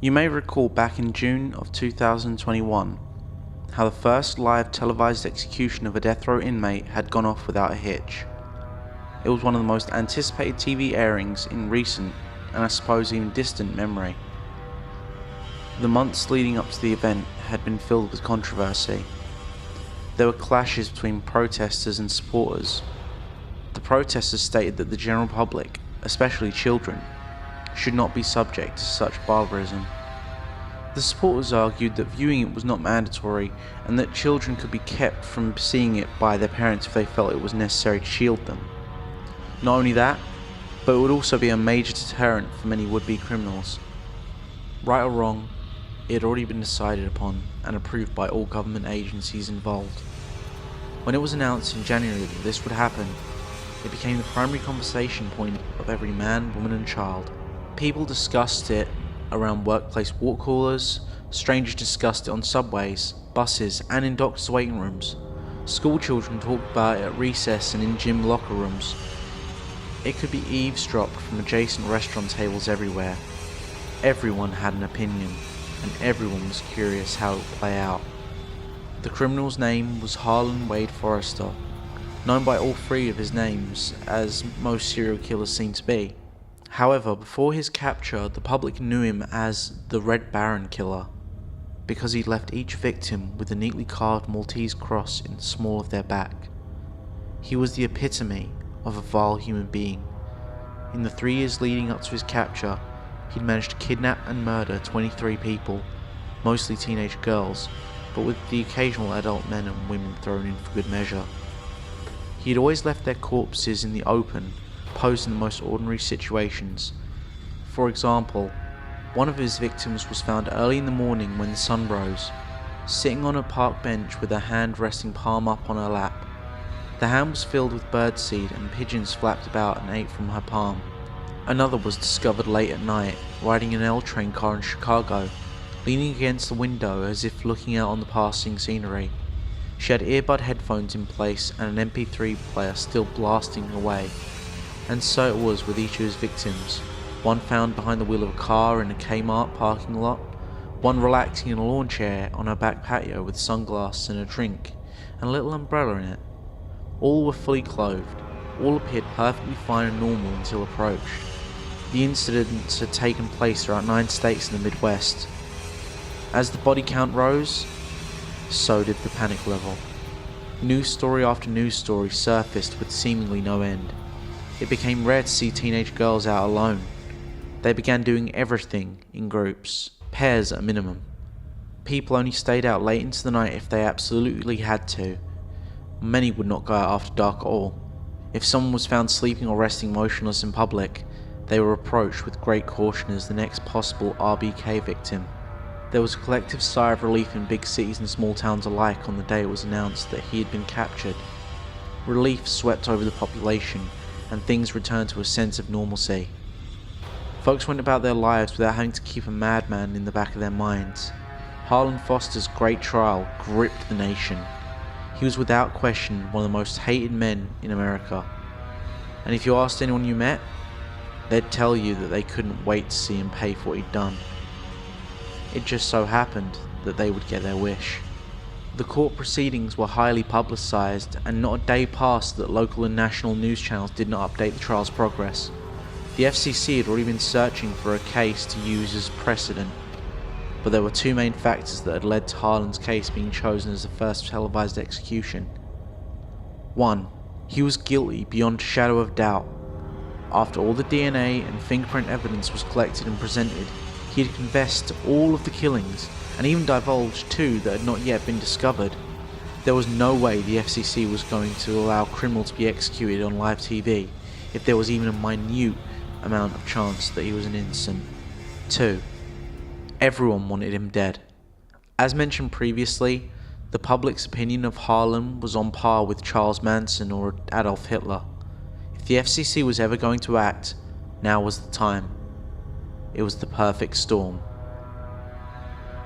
You may recall back in June of 2021 how the first live televised execution of a death row inmate had gone off without a hitch. It was one of the most anticipated TV airings in recent, and I suppose even distant, memory. The months leading up to the event had been filled with controversy. There were clashes between protesters and supporters. The protesters stated that the general public, especially children, should not be subject to such barbarism. The supporters argued that viewing it was not mandatory and that children could be kept from seeing it by their parents if they felt it was necessary to shield them. Not only that, but it would also be a major deterrent for many would-be criminals. Right or wrong, it had already been decided upon and approved by all government agencies involved. When it was announced in January that this would happen, it became the primary conversation point of every man, woman and child. People discussed it around workplace walk coolers, strangers discussed it on subways, buses and in doctors' waiting rooms. School children talked about it at recess and in gym locker rooms. It could be eavesdropped from adjacent restaurant tables everywhere. Everyone had an opinion, and everyone was curious how it would play out. The criminal's name was Harlan Wade Forrester, known by all three of his names, as most serial killers seem to be. However, before his capture, the public knew him as the Red Baron Killer, because he left each victim with a neatly carved Maltese cross in the small of their back. He was the epitome of a vile human being. In the 3 years leading up to his capture, he'd managed to kidnap and murder 23 people, mostly teenage girls, but with the occasional adult men and women thrown in for good measure. He had always left their corpses in the open, posed in the most ordinary situations. For example, one of his victims was found early in the morning when the sun rose, sitting on a park bench with her hand resting palm up on her lap. The hand was filled with birdseed and pigeons flapped about and ate from her palm. Another was discovered late at night, riding an L train car in Chicago, leaning against the window as if looking out on the passing scenery. She had earbud headphones in place and an MP3 player still blasting away. And so it was with each of his victims, one found behind the wheel of a car in a Kmart parking lot, one relaxing in a lawn chair on her back patio with sunglasses and a drink, and a little umbrella in it. All were fully clothed, all appeared perfectly fine and normal until approached. The incidents had taken place throughout 9 states in the Midwest. As the body count rose, so did the panic level. News story after news story surfaced with seemingly no end. It became rare to see teenage girls out alone. They began doing everything in groups, pairs at a minimum. People only stayed out late into the night if they absolutely had to. Many would not go out after dark at all. If someone was found sleeping or resting motionless in public, they were approached with great caution as the next possible RBK victim. There was a collective sigh of relief in big cities and small towns alike on the day it was announced that he had been captured. Relief swept over the population, and things returned to a sense of normalcy. Folks went about their lives without having to keep a madman in the back of their minds. Harlan Foster's great trial gripped the nation. He was without question one of the most hated men in America. And if you asked anyone you met, they'd tell you that they couldn't wait to see him pay for what he'd done. It just so happened that they would get their wish. The court proceedings were highly publicised, and not a day passed that local and national news channels did not update the trial's progress. The FCC had already been searching for a case to use as precedent, but there were 2 main factors that had led to Harlan's case being chosen as the first televised execution. 1. He was guilty beyond a shadow of doubt. After all the DNA and fingerprint evidence was collected and presented, he had confessed to all of the killings, and even divulged 2 that had not yet been discovered. There was no way the FCC was going to allow a criminal to be executed on live TV if there was even a minute amount of chance that he was an innocent. 2. Everyone wanted him dead. As mentioned previously, the public's opinion of Harlan was on par with Charles Manson or Adolf Hitler. If the FCC was ever going to act, now was the time. It was the perfect storm.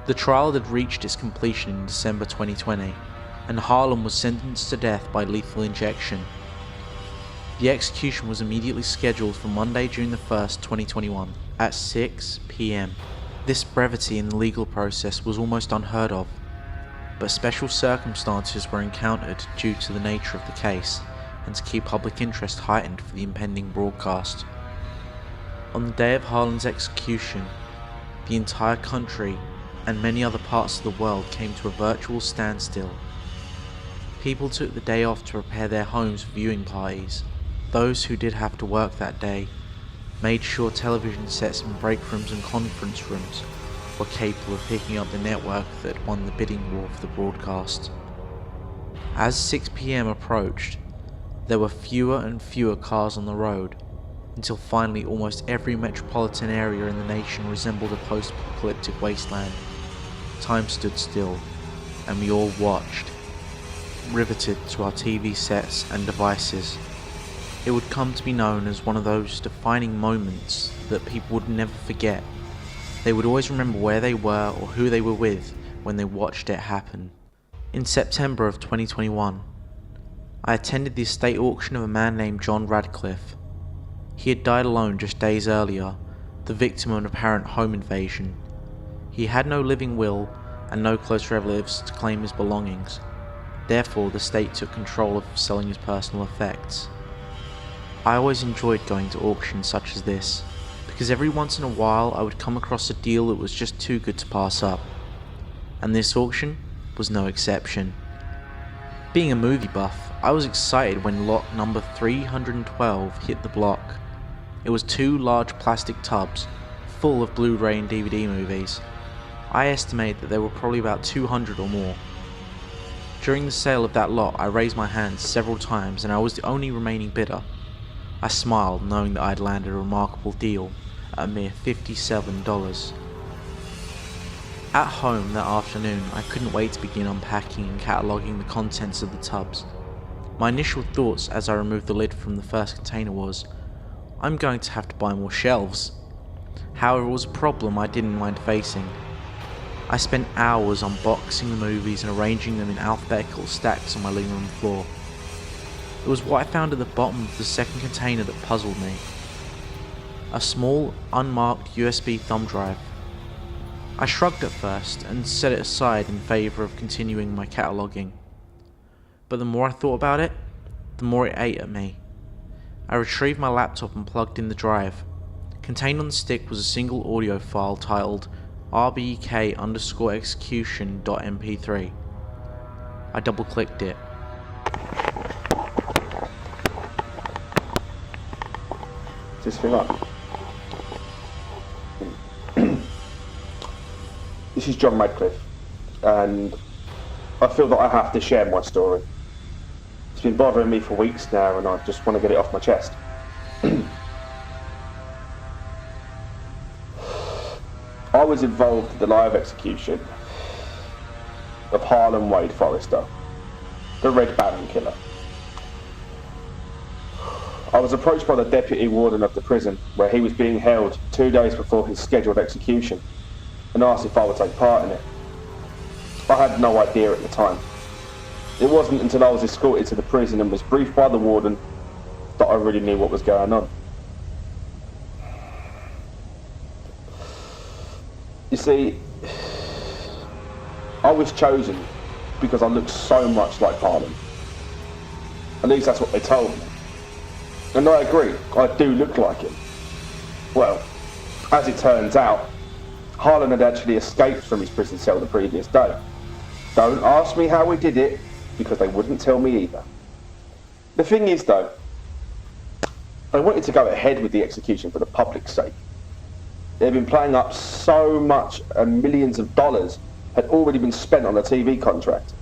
The trial had reached its completion in December 2020, and Harlan was sentenced to death by lethal injection. The execution was immediately scheduled for Monday, June 1st, 2021 at 6 p.m. This brevity in the legal process was almost unheard of, but special circumstances were encountered due to the nature of the case and to keep public interest heightened for the impending broadcast. On the day of Harlan's execution, the entire country and many other parts of the world came to a virtual standstill. People took the day off to prepare their homes for viewing parties. Those who did have to work that day made sure television sets in break rooms and conference rooms were capable of picking up the network that won the bidding war for the broadcast. As 6 PM approached, there were fewer and fewer cars on the road, until finally almost every metropolitan area in the nation resembled a post-apocalyptic wasteland. Time stood still, and we all watched, riveted to our TV sets and devices. It would come to be known as one of those defining moments that people would never forget. They would always remember where they were or who they were with when they watched it happen. In September of 2021, I attended the estate auction of a man named John Radcliffe. He had died alone just days earlier, the victim of an apparent home invasion. He had no living will and no close relatives to claim his belongings. Therefore, the state took control of selling his personal effects. I always enjoyed going to auctions such as this, because every once in a while I would come across a deal that was just too good to pass up. And this auction was no exception. Being a movie buff, I was excited when lot number 312 hit the block. It was 2 large plastic tubs, full of Blu-ray and DVD movies. I estimate that there were probably about 200 or more. During the sale of that lot, I raised my hand several times and I was the only remaining bidder. I smiled, knowing that I had landed a remarkable deal at a mere $57. At home that afternoon, I couldn't wait to begin unpacking and cataloguing the contents of the tubs. My initial thoughts as I removed the lid from the first container was, I'm going to have to buy more shelves. However, it was a problem I didn't mind facing. I spent hours unboxing the movies and arranging them in alphabetical stacks on my living room floor. It was what I found at the bottom of the second container that puzzled me. A small, unmarked USB thumb drive. I shrugged at first and set it aside in favour of continuing my cataloguing. But the more I thought about it, the more it ate at me. I retrieved my laptop and plugged in the drive. Contained on the stick was a single audio file titled rbk_execution.mp3. I double-clicked it. This thing up. This is John Radcliffe, and I feel that I have to share my story. It's been bothering me for weeks now, and I just want to get it off my chest. I was involved in the live execution of Harlan Wade Forrester, the Red Baron killer. I was approached by the deputy warden of the prison where he was being held 2 days before his scheduled execution and asked if I would take part in it. I had no idea at the time. It wasn't until I was escorted to the prison and was briefed by the warden that I really knew what was going on. You see, I was chosen because I looked so much like Harlan. At least that's what they told me. And I agree, I do look like him. Well, as it turns out, Harlan had actually escaped from his prison cell the previous day. Don't ask me how he did it, because they wouldn't tell me either. The thing is though, they wanted to go ahead with the execution for the public's sake. They'd been playing up so much and millions of dollars had already been spent on a TV contract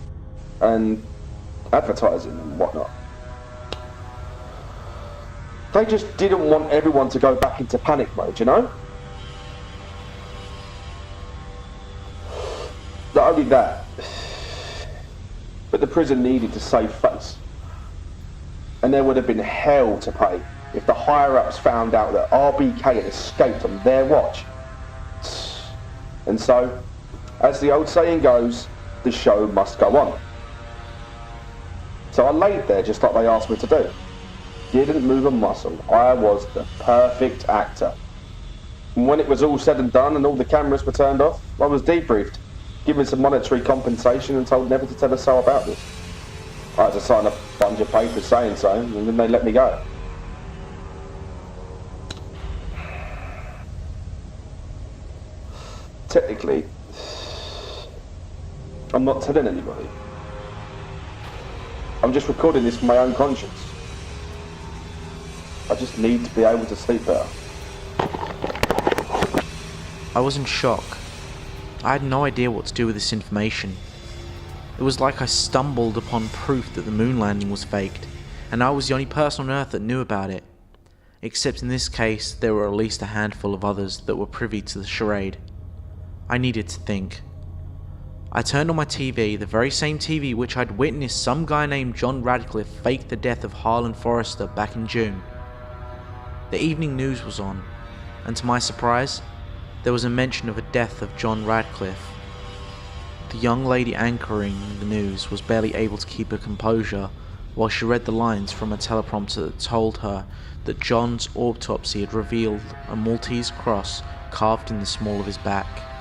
and advertising and whatnot. They just didn't want everyone to go back into panic mode, you know? Not only that, but the prison needed to save face. And there would have been hell to pay if the higher-ups found out that RBK had escaped on their watch. And so, as the old saying goes, the show must go on. So I laid there just like they asked me to do. Didn't move a muscle. I was the perfect actor. And when it was all said and done and all the cameras were turned off, I was debriefed, given some monetary compensation and told never to tell a soul about this. I had to sign a bunch of papers saying so, and then they let me go. Technically, I'm not telling anybody. I'm just recording this for my own conscience. I just need to be able to sleep better. I was in shock. I had no idea what to do with this information. It was like I stumbled upon proof that the moon landing was faked, and I was the only person on Earth that knew about it. Except in this case, there were at least a handful of others that were privy to the charade. I needed to think. I turned on my TV, the very same TV which I'd witnessed some guy named John Radcliffe fake the death of Harlan Forrester back in June. The evening news was on, and to my surprise, there was a mention of a death of John Radcliffe. The young lady anchoring the news was barely able to keep her composure while she read the lines from a teleprompter that told her that John's autopsy had revealed a Maltese cross carved in the small of his back.